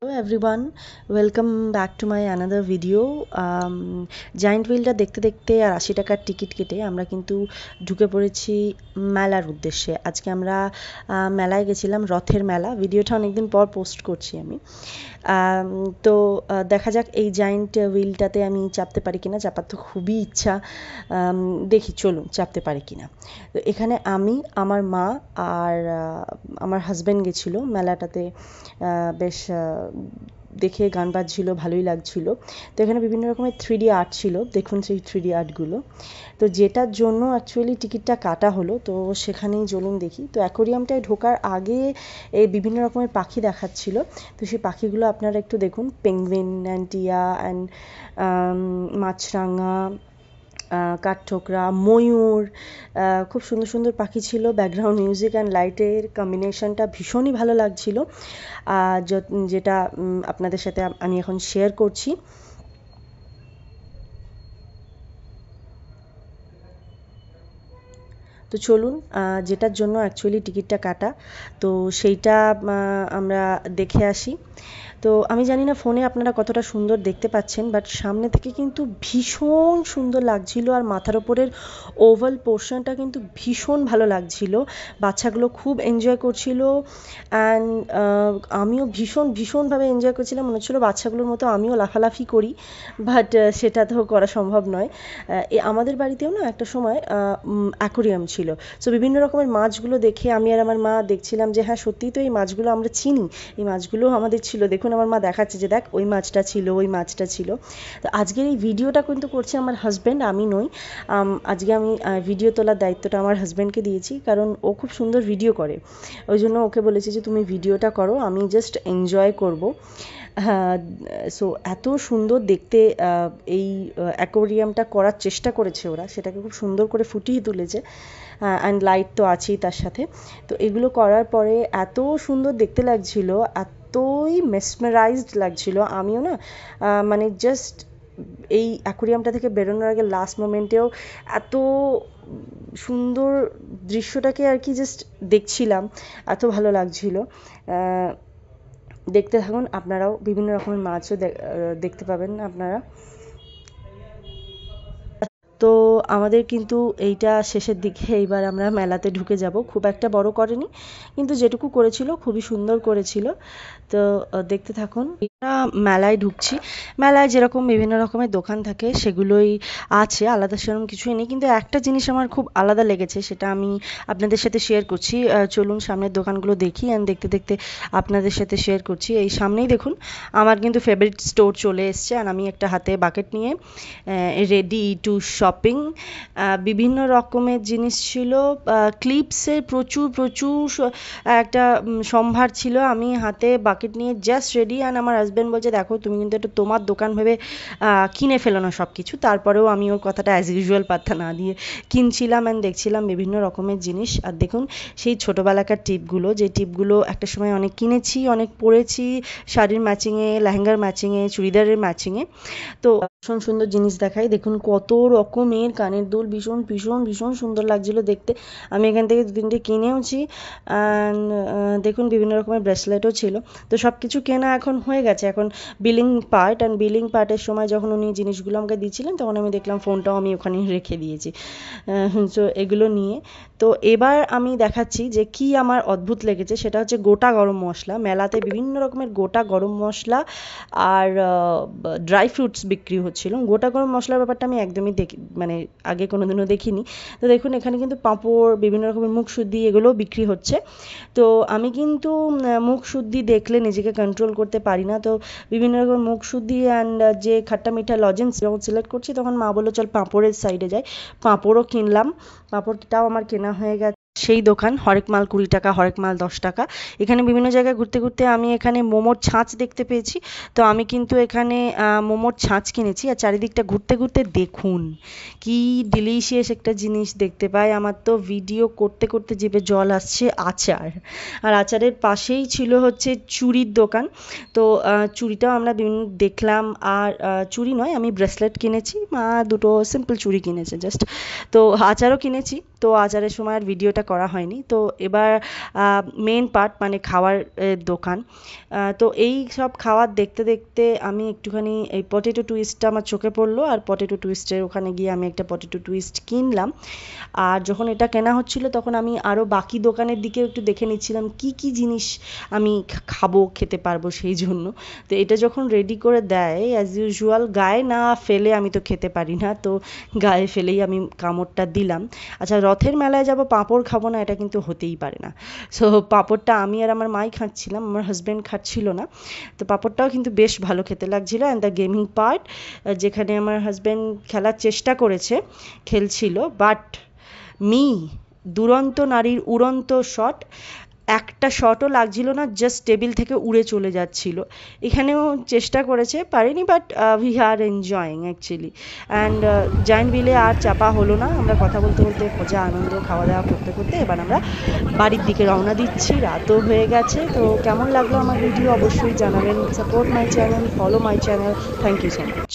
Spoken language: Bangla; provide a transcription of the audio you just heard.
Hello everyone, welcome back to my another video. Giant হুইলটা দেখতে দেখতে আর ৮০ টাকার টিকিট কেটে আমরা কিন্তু ঢুকে পড়েছি মেলার উদ্দেশ্যে। আজকে আমরা মেলায় গেছিলাম, রথের মেলা। ভিডিওটা অনেকদিন পর পোস্ট করছি আমি। তো দেখা যাক এই জায়েন্ট হুইলটাতে আমি চাপতে পারি কিনা। চাপার তো খুবই ইচ্ছা, দেখি চলুন চাপতে পারি কিনা। তো এখানে আমি, আমার মা আর আমার হাজব্যান্ড গেছিলো মেলাটাতে। বেশ দেখে গান বাজছিল, ভালোই লাগছিল। তো এখানে বিভিন্ন রকমের 3D আর্ট ছিল, দেখুন সেই 3D আর্টগুলো। তো যেটার জন্য অ্যাকচুয়ালি টিকিটটা কাটা হলো, তো সেখানেই চলুন দেখি। তো অ্যাকোরিয়ামটায় ঢোকার আগে এই বিভিন্ন রকমের পাখি দেখাচ্ছিল। তো সেই পাখিগুলো আপনারা একটু দেখুন, পেঙ্গুইন অ্যান্ড টিয়া অ্যান্ড মাছরাঙা, কাঠঠোকরা, ময়ূর, খুব সুন্দর সুন্দর পাখি ছিল। ব্যাকগ্রাউন্ড মিউজিক অ্যান্ড লাইটের কম্বিনেশনটা ভীষণই ভালো লাগছিল, যেটা আপনাদের সাথে আমি এখন শেয়ার করছি। তো চলুন, যেটার জন্য অ্যাকচুয়ালি টিকিটটা কাটা, তো সেইটা আমরা দেখে আসি। তো আমি জানি না ফোনে আপনারা কতটা সুন্দর দেখতে পাচ্ছেন, বাট সামনে থেকে কিন্তু ভীষণ সুন্দর লাগছিল। আর মাথার ওপরের ওভাল পোর্শনটা কিন্তু ভীষণ ভালো লাগছিল। বাচ্চাগুলো খুব এনজয় করছিল অ্যান্ড আমিও ভীষণভাবে এনজয় করছিলাম। মনে হচ্ছিলো বাচ্চাগুলোর মতো আমিও লাফালাফি করি, বাট সেটা তো করা সম্ভব নয়। আমাদের বাড়িতেও না একটা সময় অ্যাকোরিয়াম ছিল। সো বিভিন্ন রকমের মাছগুলো দেখে আমি আর আমার মা দেখছিলাম যে হ্যাঁ, সত্যিই তো এই মাছগুলো আমরা চিনি, এই মাছগুলো আমাদের ছিল। দেখুন আমার মা দেখাচ্ছে যে দেখ ওই মাছটা ছিল, ওই মাছটা ছিল। তো আজকের এই ভিডিওটা কিন্তু করছে আমার হাজব্যান্ড, আমি নই। আজকে আমি ভিডিও তোলার দায়িত্বটা আমার হাজব্যান্ডকে দিয়েছি, কারণ ও খুব সুন্দর ভিডিও করে। ওই জন্য ওকে বলেছি যে তুমি ভিডিওটা করো, আমি জাস্ট এনজয় করবো। সো এত সুন্দর দেখতে এই অ্যাকোরিয়ামটা করার চেষ্টা করেছে ওরা, সেটাকে খুব সুন্দর করে ফুটিয়ে তুলেছে। অ্যান্ড লাইট তো আছেই তার সাথে। তো এগুলো করার পরে এত সুন্দর দেখতে লাগছিল, এতই মেসমেরাইজড লাগছিল। আমিও না মানে জাস্ট এই অ্যাকোরিয়ামটা থেকে বেরোনোর আগে লাস্ট মোমেন্টেও এত সুন্দর দৃশ্যটাকে আর কি জাস্ট দেখছিলাম, এত ভালো লাগছিল। দেখতে থাকুন আপনারাও, বিভিন্ন রকমের মাছও দেখতে পাবেন আপনারা। তো আমাদের কিন্তু এইটা শেষের দিকে, এইবার আমরা মেলাতে ঢুকে যাব। খুব একটা বড় করেনি, কিন্তু যেটুকু করেছিল খুবই সুন্দর করেছিল। তো দেখতে থাকুন। আমরা মেলায় ঢুকছি। মেলায় যেরকম বিভিন্ন রকমের দোকান থাকে সেগুলোই আছে, আলাদা সেরকম কিছুই নেই। কিন্তু একটা জিনিস আমার খুব আলাদা লেগেছে, সেটা আমি আপনাদের সাথে শেয়ার করছি। চলুন সামনের দোকানগুলো দেখি, অ্যান্ড দেখতে দেখতে আপনাদের সাথে শেয়ার করছি। এই সামনেই দেখুন আমার কিন্তু ফেভারিট স্টোর চলে এসছে, আর আমি একটা হাতে বাকেট নিয়ে রেডি টু শপিং। বিভিন্ন রকমের জিনিস ছিল, ক্লিপসের প্রচুর প্রচুর একটা সম্ভার ছিল। আমি হাতে বাকেট নিয়ে জাস্ট রেডি, অ্যান্ড আমার হাজব্যান্ড বলছে দেখো তুমি কিন্তু এটা তোমার দোকান ভেবে কিনে ফেলো না সব কিছু। তারপরেও আমি ওর কথাটা অ্যাজ ইউজুয়াল পাত্তা না দিয়ে কিনছিলাম অ্যান্ড দেখছিলাম বিভিন্ন রকমের জিনিস। আর দেখুন সেই ছোটোবেলাকার টিপগুলো, যে টিপগুলো একটা সময় অনেক কিনেছি, অনেক পরেছি, শাড়ির ম্যাচিংয়ে, লেহেঙ্গার ম্যাচিংয়ে, চুড়িদারের ম্যাচিংয়ে। তো ভীষণ সুন্দর জিনিস দেখাই, দেখুন কত রকমের কানের দুল, ভীষণ ভীষণ ভীষণ সুন্দর লাগছিল দেখতে। আমি এখান থেকে 2-3টে কিনেওছি। অ্যান্ড দেখুন বিভিন্ন রকমের ব্রেসলেটও ছিল। তো সব কিছু কেনা এখন হয়ে গেছে, এখন বিলিং পার্ট। অ্যান্ড বিলিং পার্টের সময় যখন উনি জিনিসগুলো আমাকে দিচ্ছিলেন, তখন আমি দেখলাম ফোনটাও আমি ওখানেই রেখে দিয়েছি। তো এগুলো নিয়ে তো এবার আমি দেখাচ্ছি যে কি আমার অদ্ভুত লেগেছে, সেটা হচ্ছে গোটা গরম মশলা। মেলাতে বিভিন্ন রকমের গোটা গরম মশলা আর ড্রাই ফ্রুটস বিক্রি হচ্ছিল। গোটা গরম মশলার ব্যাপারটা আমি একদমই মানে আগে কোনোদিনও দেখিনি। তো দেখুন এখানে কিন্তু পাঁপড়, বিভিন্ন রকমের মুখশুদ্ধি, এগুলোও বিক্রি হচ্ছে। তো আমি কিন্তু মুখশুদ্ধি দেখলে নিজেকে কন্ট্রোল করতে পারি না। তো বিভিন্ন রকমের মুখশুদ্ধি অ্যান্ড যে খাট্টা মিঠা লজেন্স যখন সিলেক্ট করছি, তখন মা বললো চল পাঁপড়ের সাইডে যাই। পাঁপড়ও কিনলাম, পাঁপড়টাও আমার কেনা হয়ে গেছে। সেই দোকান, হরেক মাল 20 টাকা, হরেক মাল 10 টাকা। এখানে বিভিন্ন জায়গায় ঘুরতে ঘুরতে আমি এখানে মোমোর ছাঁচ দেখতে পেয়েছি। তো আমি কিন্তু এখানে মোমোর ছাঁচ কিনেছি। আর চারিদিকটা ঘুরতে ঘুরতে দেখুন কি ডিলিশিয়াস একটা জিনিস দেখতে পাই। আমার তো ভিডিও করতে করতে জিভে জল আসছে। আচার, আর আচারের পাশেই ছিল হচ্ছে চুড়ির দোকান। তো চুড়িটাও আমরা বিভিন্ন দেখলাম। আর চুড়ি নয়, আমি ব্রেসলেট কিনেছি, মা দুটো সিম্পল চুড়ি কিনেছে জাস্ট। তো আচারও কিনেছি। তো আচারের সময় আর ভিডিওটা করা হয়নি। তো এবার মেন পার্ট মানে খাওয়ার দোকান। তো এই সব খাওয়ার দেখতে দেখতে আমি একটুখানি এই পটেটো টুইস্টটা আমার চোখে পড়লো, আর পটেটো টুইস্টের ওখানে গিয়ে আমি একটা পটেটো টুইস্ট কিনলাম। আর যখন এটা কেনা হচ্ছিল তখন আমি আরও বাকি দোকানের দিকেও একটু দেখে নিচ্ছিলাম কি কি জিনিস আমি খাবো, খেতে পারবো সেই জন্য। তো এটা যখন রেডি করে দেয় অ্যাজ ইউজুয়াল গায়ে না ফেলে আমি তো খেতে পারি না, তো গায়ে ফেলেই আমি কামড়টা দিলাম। আচ্ছা, রথের মেলায় যাব পাঁপড় খাবো না, এটা কিন্তু হতেই পারে না। সো পাঁপড়টা আমি আর আমার মাই খাচ্ছিলাম, আমার হাজব্যান্ড খাচ্ছিল না। তো পাঁপড়টাও কিন্তু বেশ ভালো খেতে লাগছিল। অ্যান্ড দ্য গেমিং পার্ট, যেখানে আমার হাজব্যান্ড খেলার চেষ্টা করেছে, খেলছিল, বাট দুরন্ত নারীর উড়ন্ত শট, একটা শটও লাগছিল না, জাস্ট টেবিল থেকে উড়ে চলে যাচ্ছিল। এখানেও চেষ্টা করেছে, পারেনি, but we are enjoying actually. And giant হুইলে আর চাপা হলো না, আমরা কথা বলতে বলতে মজা আনন্দ খাওয়া দাওয়া করতে করতে এবার আমরা বাড়ির দিকে রওনা দিচ্ছি। রাতও হয়ে গেছে। তো কেমন লাগলো আমার ভিডিও অবশ্যই জানাবেন। Support my channel, follow my channel. Thank you so much.